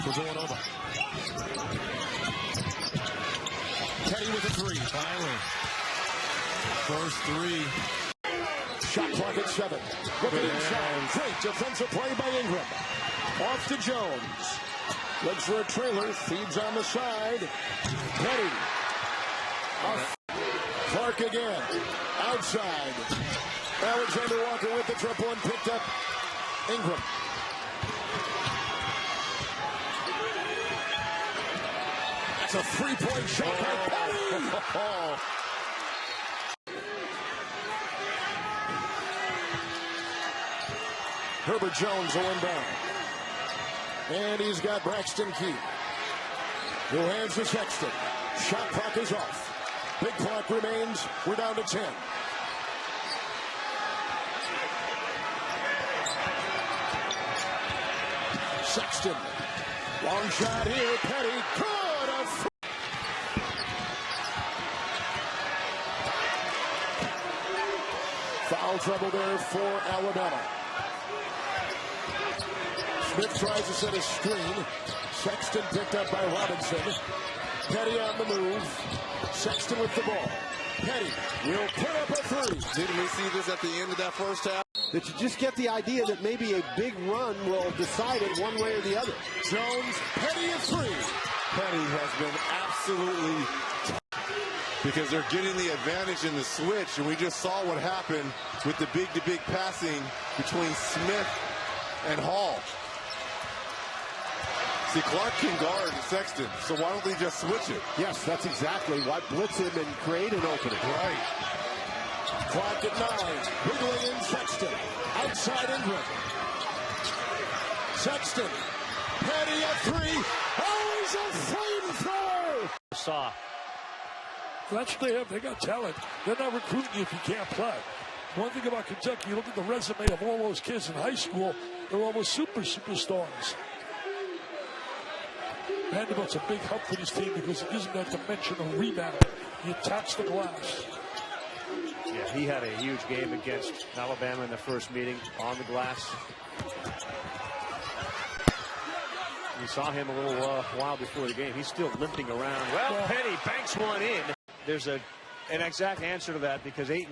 for Villanova. Petty with a three, finally. First three. Shot clock at 7. Looking inside. Great defensive play by Ingram. Off to Jones. Looks for a trailer. Feeds on the side. Petty. Clark again. Outside. Alexander Walker with the triple and picked up Ingram. That's a three-point shot by Petty. Herbert Jones will inbound. And he's got Braxton Key, who hands to Sexton. Shot clock is off. Big clock remains. We're down to 10. Sexton. Long shot here. Petty. Good. Foul trouble there for Alabama. Smith tries to set a screen. Sexton picked up by Robinson. Petty on the move. Sexton with the ball. Petty will put up a three. Didn't we see this at the end of that first half? That you just get the idea that maybe a big run will decide it one way or the other. Jones, Petty a three. Petty has been absolutely because they're getting the advantage in the switch, and we just saw what happened with the big-to-big passing between Smith and Hall. See, Clark can guard Sexton, so why don't they just switch it? Yes, that's exactly why. Blitz him and create an opening. Right. Clock at 9. Wiggling in Sexton. Outside Ingram. Sexton. Petty a three. Oh, he's a flamethrower. Saw. That's what they have. They got talent. They're not recruiting you if you can't play. One thing about Kentucky, you look at the resume of all those kids in high school, they're almost superstars. Vanderbilt's a big help for this team because it gives them that dimension of rebound. He attacks the glass. Yeah, he had a huge game against Alabama in the first meeting on the glass. We saw him a little while before the game. He's still limping around. Well, Petty banks one in. There's an exact answer to that because there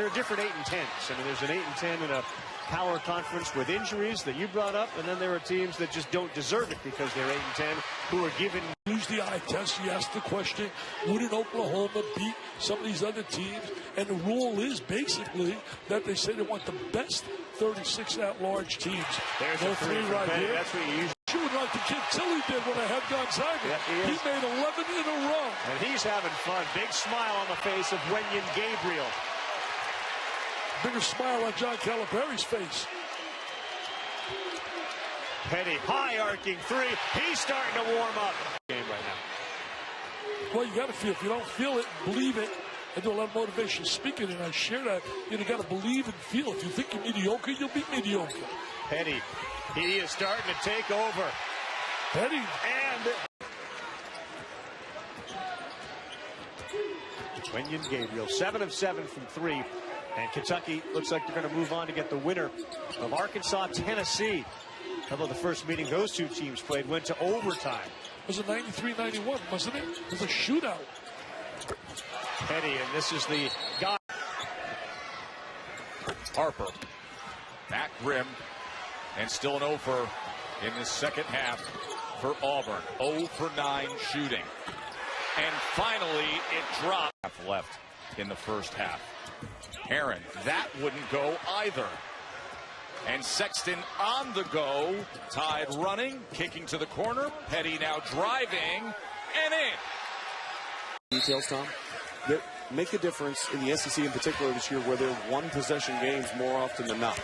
are different 8 and 10s. I mean, there's an 8 and 10 in a power conference with injuries that you brought up, and then there are teams that just don't deserve it because they're 8 and 10 who are given. Use the eye test. He asked the question, wouldn't Oklahoma beat some of these other teams? And the rule is basically that they say they want the best 36 at-large teams. There's a three right here. That's what you usually. She would like the kid Tilly did when I had Gonzaga. Yeah, he made 11 in a row. And he's having fun. Big smile on the face of Wenyen Gabriel. Bigger smile on John Calipari's face. Petty, high arcing three. He's starting to warm up. Game right now. Well, you got to feel. If you don't feel it, believe it. I do a lot of motivation speaking, and I share that. You got to believe and feel. If you think you're mediocre, you'll be mediocre. Petty, he is starting to take over. Petty. And Wenyen Gabriel, 7 of 7 from 3. And Kentucky looks like they're going to move on to get the winner of Arkansas, Tennessee. Although the first meeting those two teams played went to overtime. It was a 93-91, wasn't it? It was a shootout. Petty, and this is the guy. Harper, back rim, and still an 0 for in the second half for Auburn. 0 for 9 shooting. And finally, it dropped. Left in the first half. Aaron, that wouldn't go either. And Sexton on the go. Tide running, kicking to the corner. Petty now driving, and in. Details, Tom, that make a difference in the SEC in particular this year where they're one-possession games more often than not.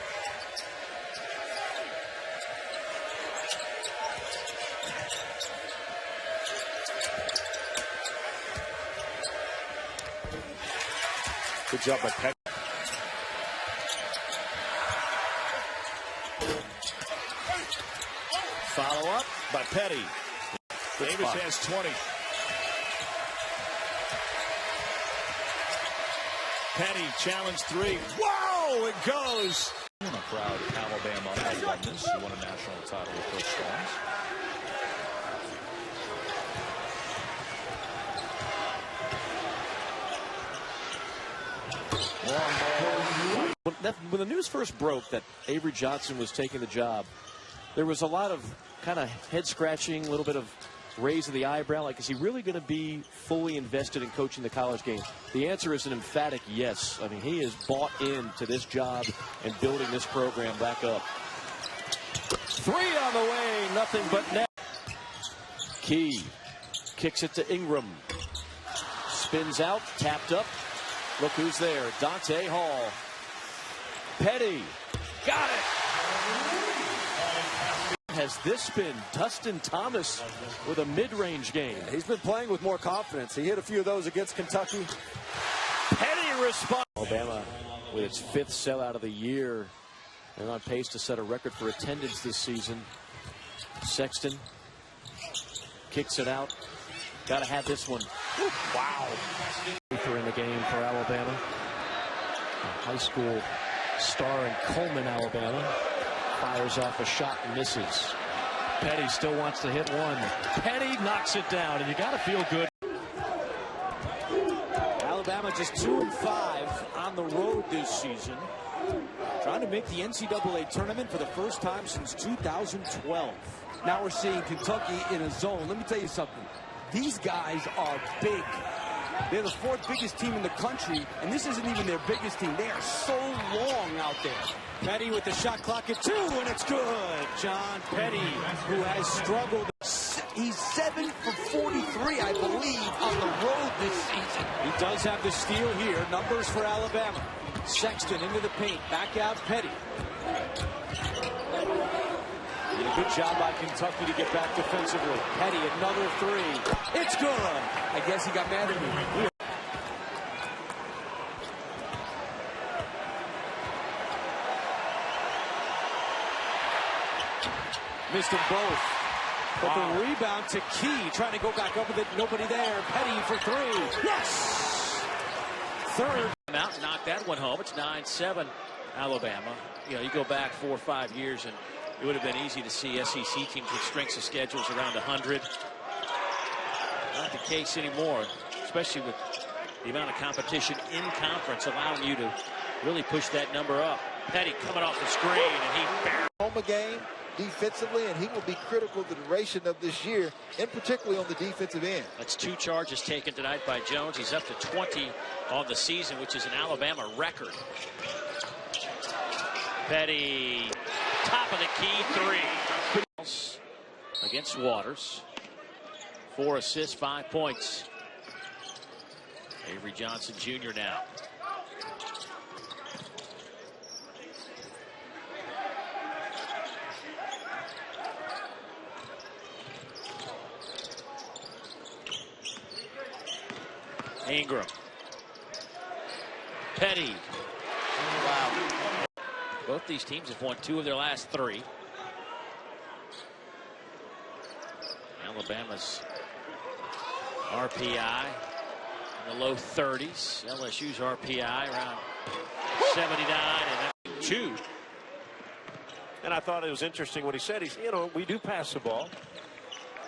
Good job by Petty. Follow up by Petty. Davis has 20. Petty challenge 3. Whoa, it goes. I'm proud of Alabama has won this. She won a national title with Coach Storms. when the news first broke that Avery Johnson was taking the job, there was a lot of kind of head scratching, a little bit of raise of the eyebrow. Like, is he really going to be fully invested in coaching the college game? The answer is an emphatic yes. I mean, he is bought into this job and building this program back up. 3 on the way, nothing but net. Key kicks it to Ingram. Spins out, tapped up. Look who's there. Dante Hall. Petty. Got it. Has this been Dustin Thomas with a mid-range game? He's been playing with more confidence. He hit a few of those against Kentucky. Petty response. Alabama with its 5th sellout of the year. They're on pace to set a record for attendance this season. Sexton kicks it out. Got to have this one. Wow. In the game for Alabama. A high school star in Coleman, Alabama. Fires off a shot and misses. Petty still wants to hit one. Petty knocks it down, and you got to feel good. Alabama just 2-5 on the road this season. Trying to make the NCAA tournament for the first time since 2012. Now we're seeing Kentucky in a zone. Let me tell you something. These guys are big. They're the 4th biggest team in the country, and this isn't even their biggest team. They are so long out there. Petty with the shot clock at 2, and it's good. John Petty, who has struggled. He's 7 for 43, I believe, on the road this season. He does have the steal here. Numbers for Alabama. Sexton into the paint. Back out Petty. And a good job by Kentucky to get back defensively. Petty, another 3. It's good. I guess he got mad at me. Missed them both. But the rebound to Key. Trying to go back up with it. Nobody there. Petty for 3. Yes! 3rd. Out, knocked that one home. It's 9-7 Alabama. You know, you go back 4 or 5 years and it would have been easy to see SEC teams with strengths of schedules around 100. Not the case anymore, especially with the amount of competition in conference allowing you to really push that number up. Petty coming off the screen, and he barely. Home a game defensively, and he will be critical the duration of this year, and particularly on the defensive end. That's 2 charges taken tonight by Jones. He's up to 20 on the season, which is an Alabama record. Petty, top of the key 3. Against Waters. 4 assists, 5 points. Avery Johnson Jr. now. Ingram. Petty. Wow. Both these teams have won 2 of their last 3. Alabama's RPI in the low 30s. LSU's RPI around 79 and 2. And I thought it was interesting what he said. He's, you know, we do pass the ball,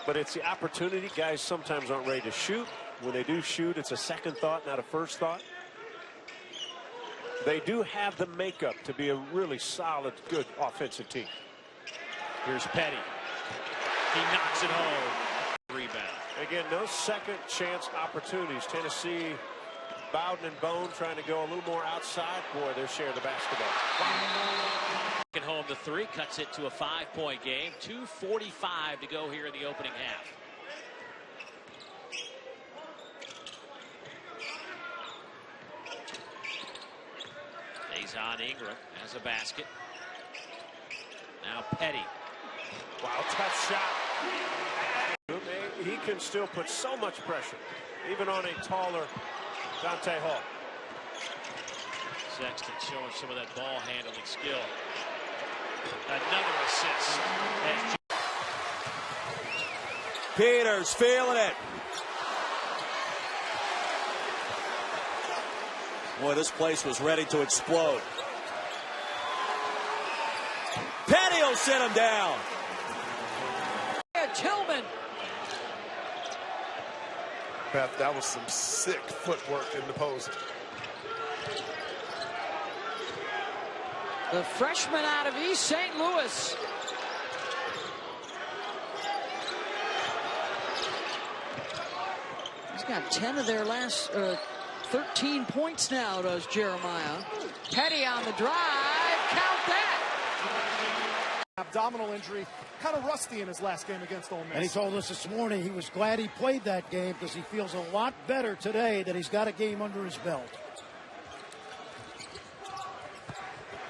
but it's the opportunity. Guys sometimes aren't ready to shoot. When they do shoot, it's a second thought, not a first thought. They do have the makeup to be a really solid, good offensive team. Here's Petty. He knocks it home. Rebound. Again, no second chance opportunities. Tennessee, Bowden and Bone trying to go a little more outside. Boy, their share of the basketball. Taking home the 3, cuts it to a 5-point game. 2:45 to go here in the opening half. Stays on Ingram as a basket. Now Petty. Wow, tough shot. He can still put so much pressure, even on a taller Dante Hall. Sexton showing some of that ball handling skill. Another assist. Peters feeling it. Boy, this place was ready to explode. Petty will sit him down. Tillman. Pat, that was some sick footwork in the post. The freshman out of East St. Louis. He's got 10 of their last 13 points now, does Jeremiah. Petty on the drive. Count that. Abdominal injury, kind of rusty in his last game against Ole Miss. And he told us this morning he was glad he played that game because he feels a lot better today that he's got a game under his belt.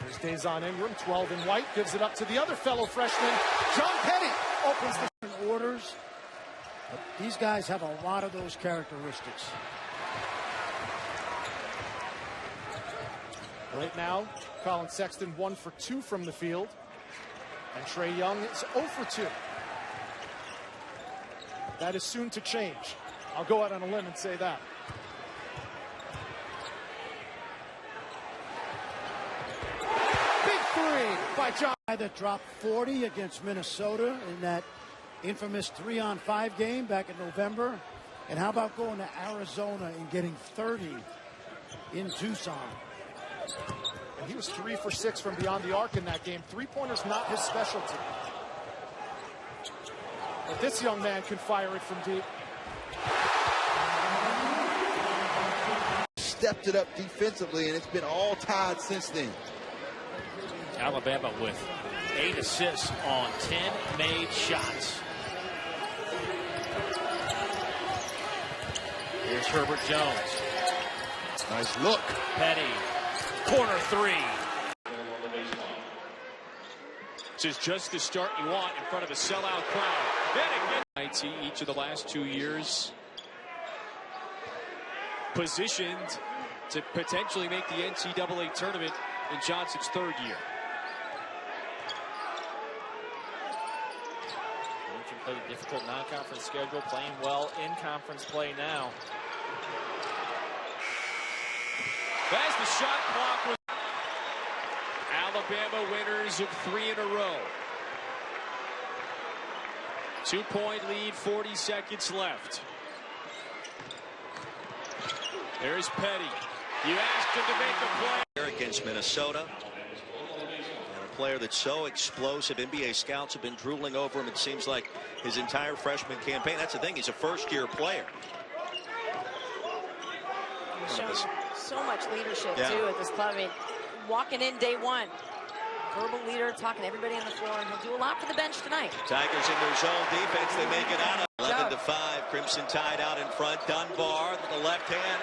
There's Dazon Ingram, 12 in white, gives it up to the other fellow freshman. John Petty opens the orders. But these guys have a lot of those characteristics. Right now, Colin Sexton 1 for 2 from the field. And Trae Young is 0 for 2. That is soon to change. I'll go out on a limb and say that. Big three by John. That dropped 40 against Minnesota in that infamous 3-on-5 game back in November. And how about going to Arizona and getting 30 in Tucson? And he was 3 for 6 from beyond the arc in that game. Three-pointers not his specialty. But this young man can fire it from deep. Stepped it up defensively, and it's been all tied since then. Alabama with 8 assists on 10 made shots. Here's Herbert Jones. Nice look. Petty. Corner 3. This is just the start you want in front of a sellout crowd. Each of the last 2 years positioned to potentially make the NCAA tournament in Johnson's 3rd year. Played a difficult non-conference schedule, playing well in conference play now. As the shot clock was Alabama winners of 3 in a row. 2-point lead, 40 seconds left. There's Petty. You asked him to make a play. Against Minnesota. And a player that's so explosive. NBA scouts have been drooling over him, it seems like, his entire freshman campaign. That's the thing. He's a first-year player. He's shown so much leadership, Yeah. too, at this club. I mean, walking in day one. Verbal leader, talking to everybody on the floor, and he'll do a lot for the bench tonight. Tigers in their zone defense. They make it out of 11-5. Crimson Tide out in front. Dunbar with the left hand.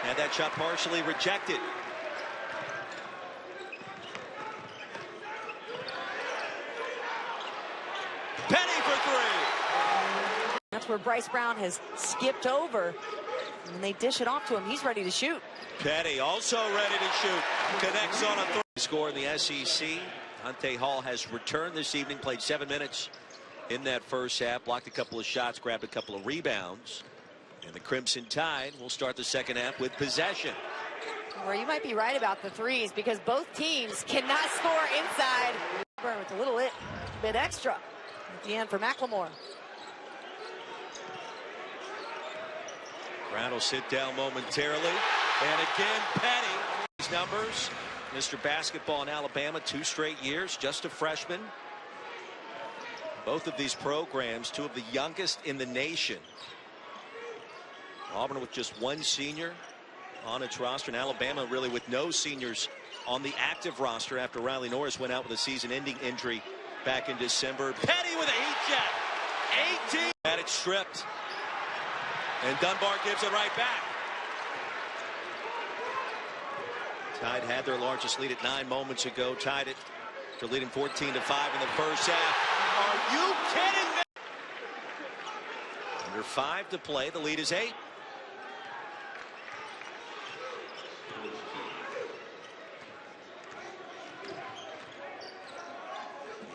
Had that shot partially rejected. Petty for 3. That's where Bryce Brown has skipped over. And they dish it off to him. He's ready to shoot. Petty also ready to shoot. Connects on a 3. Score in the SEC. Ante Hall has returned this evening. Played 7 minutes in that first half. Blocked a couple of shots. Grabbed a couple of rebounds. And the Crimson Tide will start the second half with possession. Well, you might be right about the threes because both teams cannot score inside. Burn with a little bit extra at the end for McLemore. Brown will sit down momentarily. And again, Petty. These numbers. Mr. Basketball in Alabama, 2 straight years, just a freshman. Both of these programs, 2 of the youngest in the nation. Auburn with just 1 senior on its roster, and Alabama really with no seniors on the active roster after Riley Norris went out with a season-ending injury back in December. Petty with a heat check. 18. Had it stripped. And Dunbar gives it right back. Tide had their largest lead at 9 moments ago. Tied it to leading 14-5 in the first half. Are you kidding me? Under 5 to play. The lead is 8.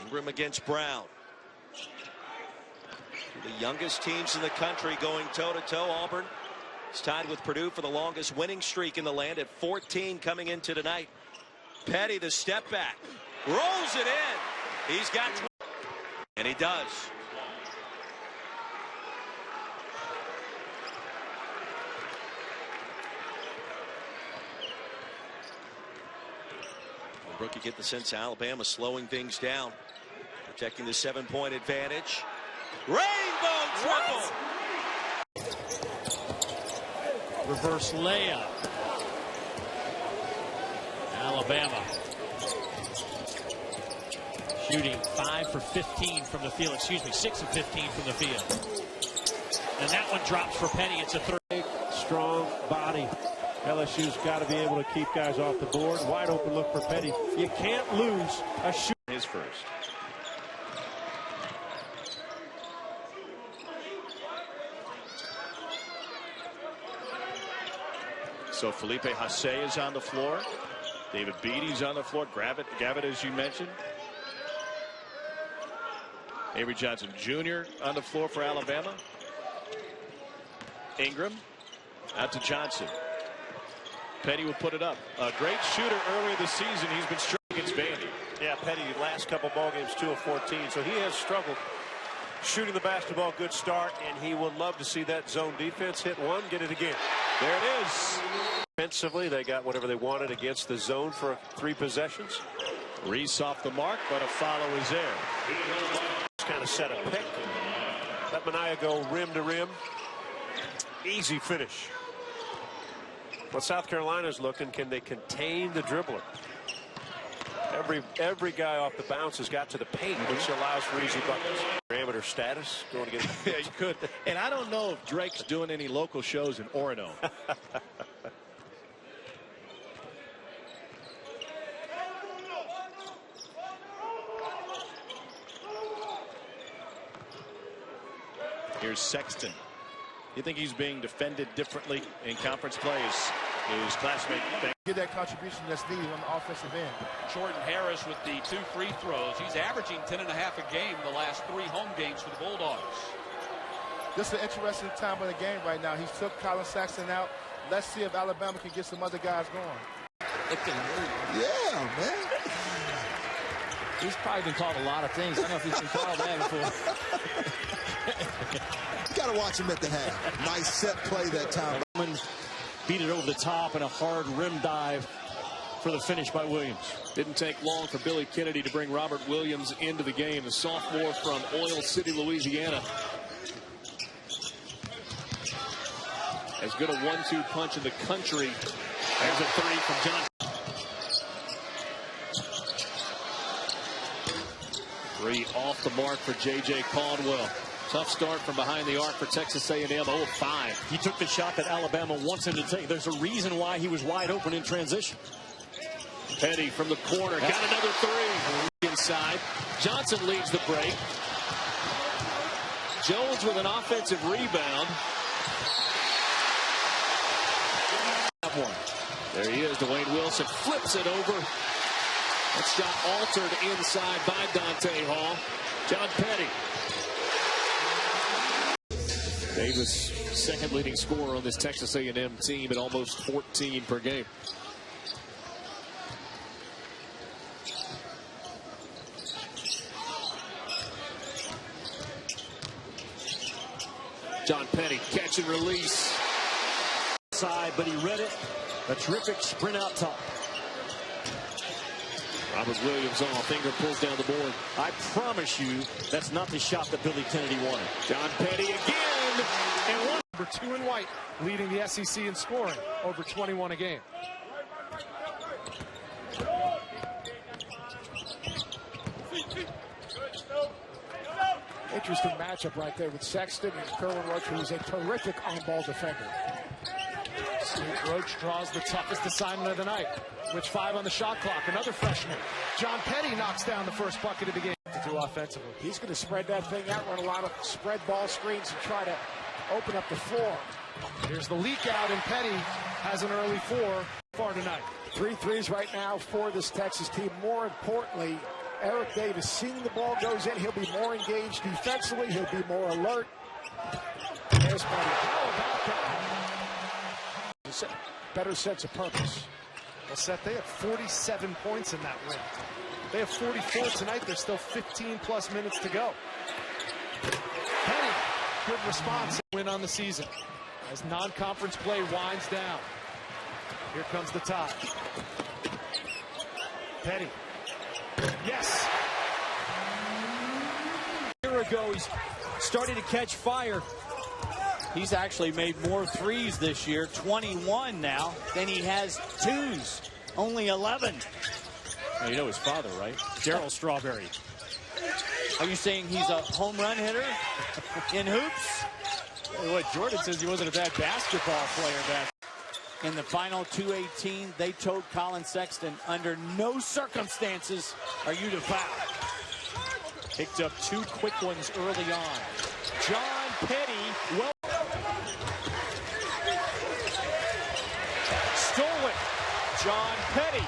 Ingram against Brown. The youngest teams in the country going toe-to-toe. Auburn is tied with Purdue for the longest winning streak in the land at 14 coming into tonight. Petty, the step back, rolls it in. He's got 20. And he does. Brooke, you get the sense Alabama slowing things down, protecting the 7-point advantage. Rainbow triple. Reverse layup. Alabama shooting 5 for 15 from the field. Excuse me, 6 of 15 from the field. And that one drops for Petty. It's a 3. Strong body. LSU's got to be able to keep guys off the board. Wide open look for Petty. You can't lose a shoot. His first. So Felipe Hasse is on the floor. David Beaty's on the floor. Gavitt, as you mentioned. Avery Johnson Jr. on the floor for Alabama. Ingram out to Johnson. Petty will put it up. A great shooter earlier this season. He's been struggling against Vandy. Yeah, Petty, last couple ball games, 2 of 14. So he has struggled shooting the basketball. Good start, and he would love to see that zone defense hit one, get it again. There it is. Defensively, they got whatever they wanted against the zone for 3 possessions. Reese off the mark, but a follow is there. Just kind of set a pick. Let Mania go rim to rim. Easy finish. What South Carolina's looking, can they contain the dribbler? Every guy off the bounce has got to the paint, which allows for easy buckets. Parameter status going against. Yeah, you could. And I don't know if Drake's doing any local shows in Orono. Here's Sexton. You think he's being defended differently in conference play? His classmate. Get that contribution that's needed on the offensive end. Jordan Harris with the 2 free throws. He's averaging 10.5 a game the last 3 home games for the Bulldogs. This is an interesting time of the game right now. He took Colin Saxon out. Let's see if Alabama can get some other guys going. Yeah, man. He's probably been called a lot of things. I don't know if he's been called that before. Got to watch him at the half. Nice set play that time. Beat it over the top and a hard rim dive for the finish by Williams. Didn't take long for Billy Kennedy to bring Robert Williams into the game, the sophomore from Oil City, Louisiana. As good a 1-2 punch in the country. There's a 3 from Johnson. 3 off the mark for J.J. Caldwell. Tough start from behind the arc for Texas A&M. 0-5. He took the shot that Alabama wants him to take. There's a reason why he was wide open in transition. Petty from the corner. Got another 3. Inside. Johnson leads the break. Jones with an offensive rebound. There he is. Dwayne Wilson flips it over. That shot altered inside by Dante Hall. John Petty. Davis, second leading scorer on this Texas A&M team at almost 14 per game. John Petty, catch and release. Side, but he read it. A terrific sprint out top. Robert Williams on, finger pulls down the board. I promise you, that's not the shot that Billy Kennedy wanted. John Petty again. And one. Number 2 in white, leading the SEC in scoring, over 21 a game. Interesting matchup right there with Sexton and Kerwin Roach, who's a terrific on-ball defender. Roach draws the toughest assignment of the night. With 5 on the shot clock, another freshman. John Petty knocks down the first bucket of the game. To do offensively. He's going to spread that thing out, run a lot of spread ball screens and try to open up the floor. Here's the leak out, and Petty has an early 4 far tonight. 3 threes right now for this Texas team. More importantly, Eric Davis, seeing the ball goes in, he'll be more engaged defensively. He'll be more alert. There's Petty. How about that? Better sense of purpose. Well, Seth, they have 47 points in that win. They have 44 tonight. There's still 15-plus minutes to go. Petty, good response. Win on the season as non-conference play winds down. Here comes the tie. Petty. Yes. A year ago, he's starting to catch fire. He's actually made more threes this year, 21 now, than he has twos, only 11. Well, you know his father, right? Darryl Strawberry. Are you saying he's a home run hitter in hoops? What Jordan says, he wasn't a bad basketball player back. In the final 2:18, they told Colin Sexton, under no circumstances are you to foul. Picked up 2 quick ones early on. John Petty, well, stolen. John Petty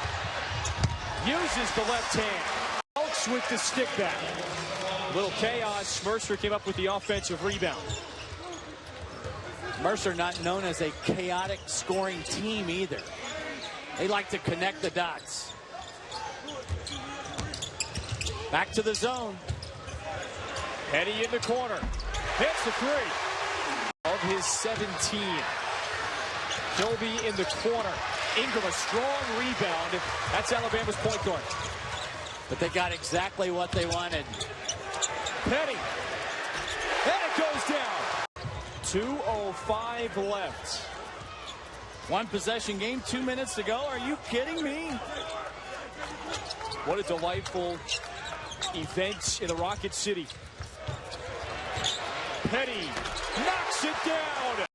uses the left hand. Elks with the stick back. Little chaos. Mercer came up with the offensive rebound. Mercer not known as a chaotic scoring team either. They like to connect the dots. Back to the zone. Petty in the corner. Hits the 3. Of his 17. Kilby in the corner. Ingram a strong rebound. That's Alabama's point guard. But they got exactly what they wanted. Petty. And it goes down. 2:05 left. One possession game, 2 minutes to go. Are you kidding me? What a delightful event in the Rocket City. Petty knocks it down.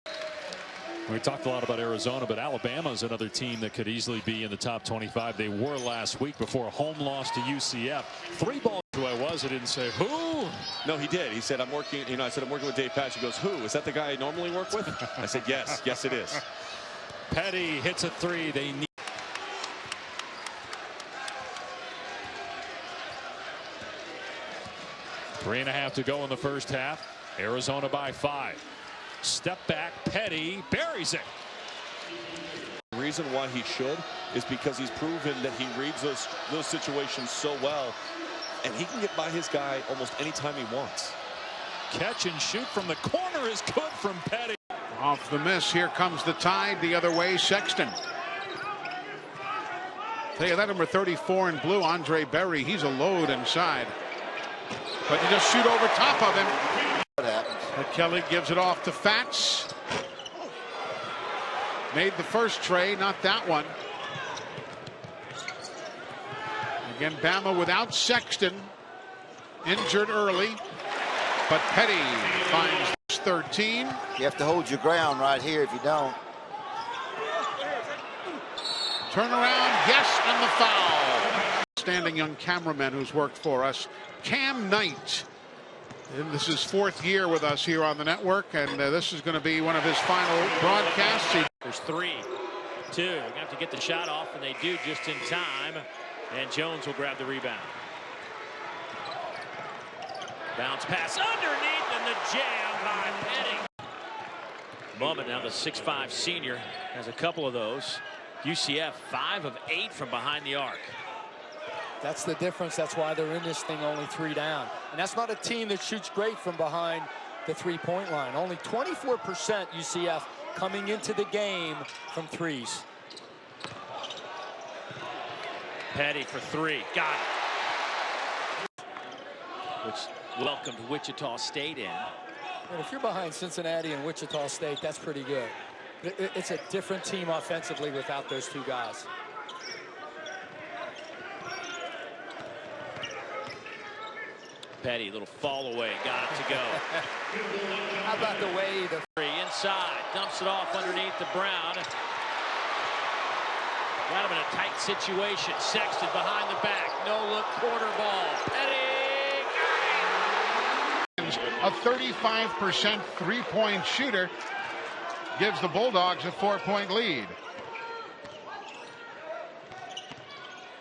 We talked a lot about Arizona, but Alabama is another team that could easily be in the top 25. They were last week before a home loss to UCF. 3 balls. Who I was, I didn't say who. No, he did. He said, I'm working, I said, I'm working with Dave Patch. He goes, who? Is that the guy I normally work with? I said, yes. Yes, it is. Petty hits a 3. They need. Three and a half to go in the first half. Arizona by 5. Step back, Petty buries it. The reason why he should is because he's proven that he reads those situations so well, and he can get by his guy almost anytime he wants. Catch and shoot from the corner is good from Petty. Off the miss, here comes the Tide the other way, Sexton. Tell you that number 34 in blue, Andre Berry, he's a load inside. But you just shoot over top of him. What happens? But Kelly gives it off to Fats. Made the first tray, not that one. Again, Bama without Sexton. Injured early. But Petty finds 13. You have to hold your ground right here if you don't. Turn around, yes, and the foul. Standing young cameraman who's worked for us, Cam Knight. And this is 4th year with us here on the network, and this is going to be one of his final broadcasts. There's 3, 2. You're going to have to get the shot off, and they do just in time. And Jones will grab the rebound. Bounce pass underneath, and the jam by Petty. Moment now, the 6'5" senior has a couple of those. UCF 5 of 8 from behind the arc. That's the difference. That's why they're in this thing only 3 down. And that's not a team that shoots great from behind the 3-point line. Only 24% UCF coming into the game from threes. Petty for 3. Got it. Which welcomed Wichita State in. And if you're behind Cincinnati and Wichita State, that's pretty good. It's a different team offensively without those 2 guys. Petty, little fall away, got it to go. How about the way the 3 inside, dumps it off underneath the Brown. Got him in a tight situation. Sexton behind the back, no look corner ball. Petty. A 35% 3-point shooter gives the Bulldogs a 4-point lead.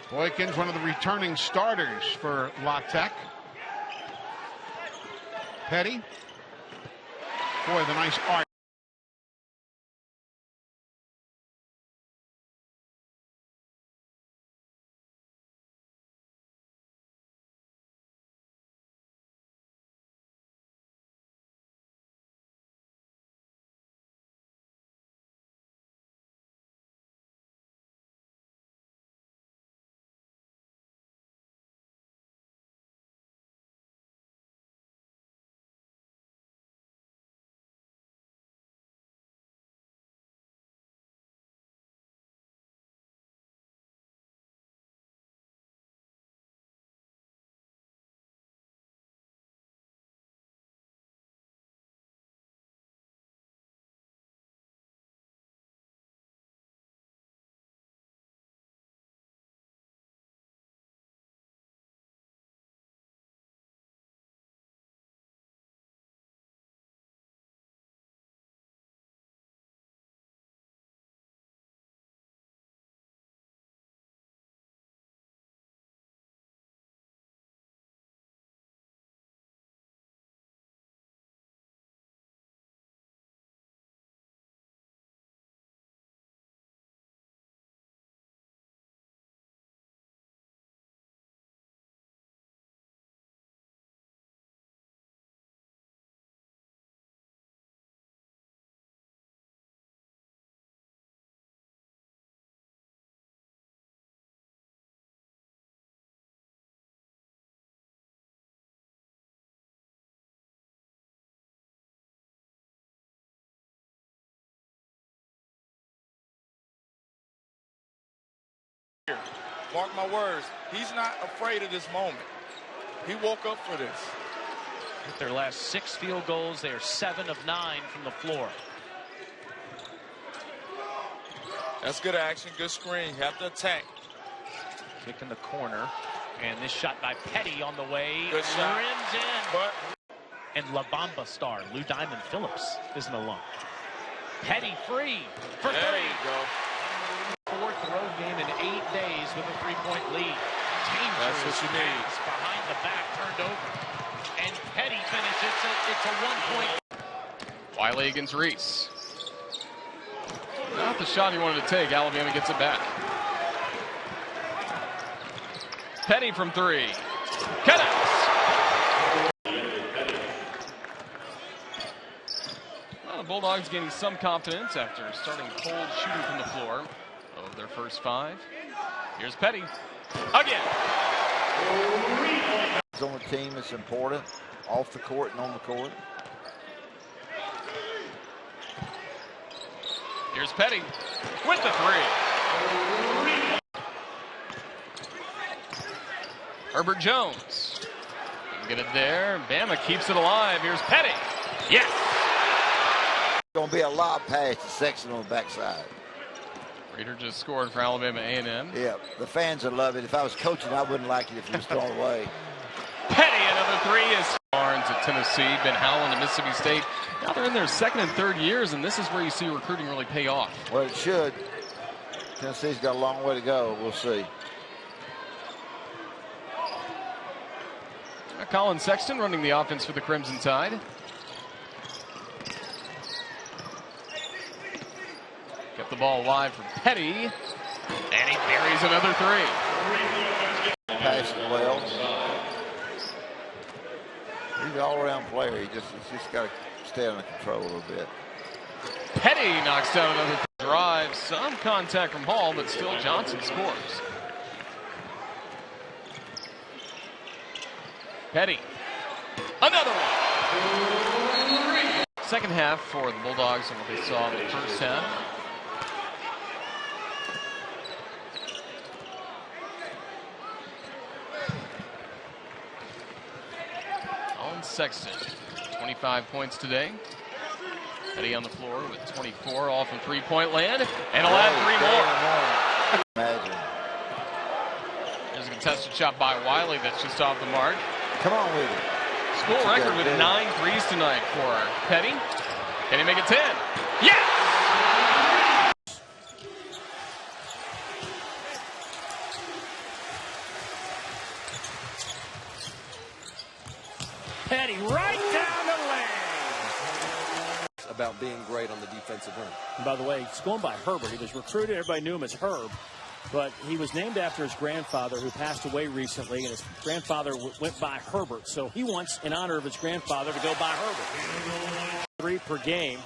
Boykins, one of the returning starters for La Tech. Petty. Boy, the nice arc. mark my words, he's not afraid of this moment. He woke up for this. With their last 6 field goals, they are 7 of 9 from the floor. That's good action, good screen. You have to attack. Kick in the corner, and this shot by Petty on the way. Good shot. Rims in. And La Bamba star Lou Diamond Phillips isn't alone. Petty free for 3. There you go. 4th road game in 8 days with a 3-point lead. That's what you need. Pass behind the back turned over. And Petty finishes it. It's a 1-point. Wiley against Reese. Not the shot he wanted to take. Alabama gets it back. Petty from 3. Connects. Well, the Bulldogs gaining some confidence after starting cold shooting from the floor of their first 5. Here's Petty again. On the team, it's important, off the court and on the court. Here's Petty with the 3. Herbert Jones. Didn't get it there. Bama keeps it alive. Here's Petty. Yes. Going to be a lob pass to Sexton on the backside. Reader just scored for Alabama A&M. Yeah, the fans would love it. If I was coaching, I wouldn't like it if it was thrown away. Petty, another 3 is Barnes at Tennessee, Ben Howland at Mississippi State. Now they're in their 2nd and 3rd years, and this is where you see recruiting really pay off. Well, it should. Tennessee's got a long way to go. We'll see. Colin Sexton running the offense for the Crimson Tide. Kept the ball alive for Petty, and he buries another 3. Passing well. He's an all-around player. He's just got to stay under control a little bit. Petty knocks down another drive. Some contact from Hall, but still Johnson scores. Petty. Another one. Second half for the Bulldogs and what they saw in the first half. Colin Sexton, 25 points today. Petty on the floor with 24, all from 3-point land, and he'll add 3 more. Imagine. There's a contested shot by Wiley that's just off the mark. Come on with it. School record with 9 threes tonight for Petty. Can he make it 10? Yes! Petty right down the lane. About being great on the defensive end. And by the way, he's going by Herbert. He was recruited. Everybody knew him as Herb. But he was named after his grandfather, who passed away recently, and his grandfather went by Herbert. So he wants, in honor of his grandfather, to go by Herbert. 3 per game.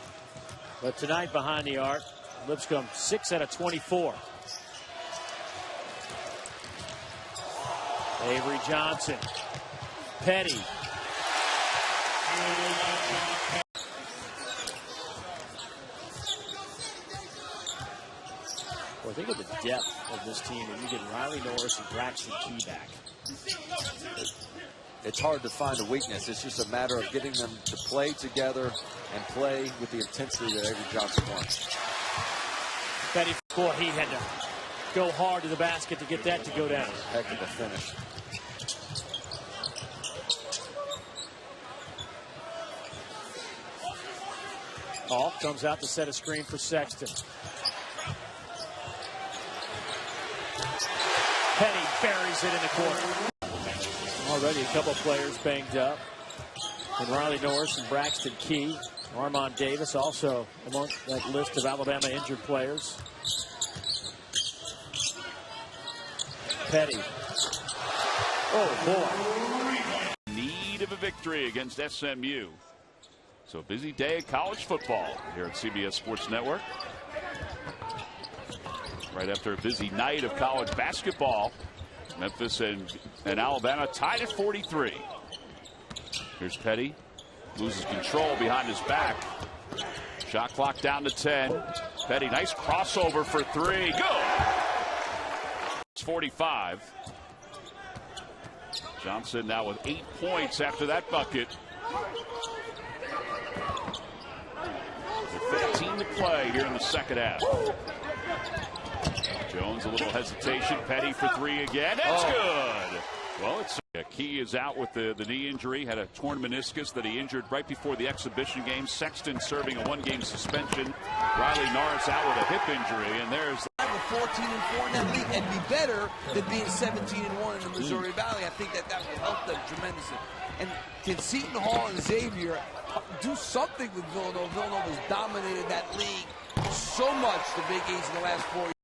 But tonight, behind the arc, Lipscomb 6 out of 24. Avery Johnson. Petty. Well, think of the depth of this team, and you get Riley Norris and Braxton Key back. It's hard to find a weakness. It's just a matter of getting them to play together and play with the intensity that Avery Johnson wants. Petty, boy, he had to go hard to the basket to get that to go down. Heck of a finish. Hall comes out to set a screen for Sexton. Petty buries it in the corner. Already a couple players banged up. And Riley Norris and Braxton Key. Armand Davis also among that list of Alabama injured players. Petty. Oh, boy. Need of a victory against SMU. So busy day of college football here at CBS Sports Network. Right after a busy night of college basketball, Memphis and Alabama tied at 43. Here's Petty. Loses control behind his back. Shot clock down to 10. Petty, nice crossover for 3. Go! 46-45. Johnson now with 8 points after that bucket. 15 to play here in the second half. Jones, a little hesitation. Petty for three again. That's good. Well, it's Key is out with the knee injury. Had a torn meniscus that he injured right before the exhibition game. Sexton serving a one-game suspension. Riley Norris out with a hip injury. And there's 14-4 in that league and be better than being 17-1 in the Missouri Valley. I think that will help them tremendously. And can Seton Hall and Xavier do something with Villanova? Villanova's dominated that league so much the Big East in the last 4 years.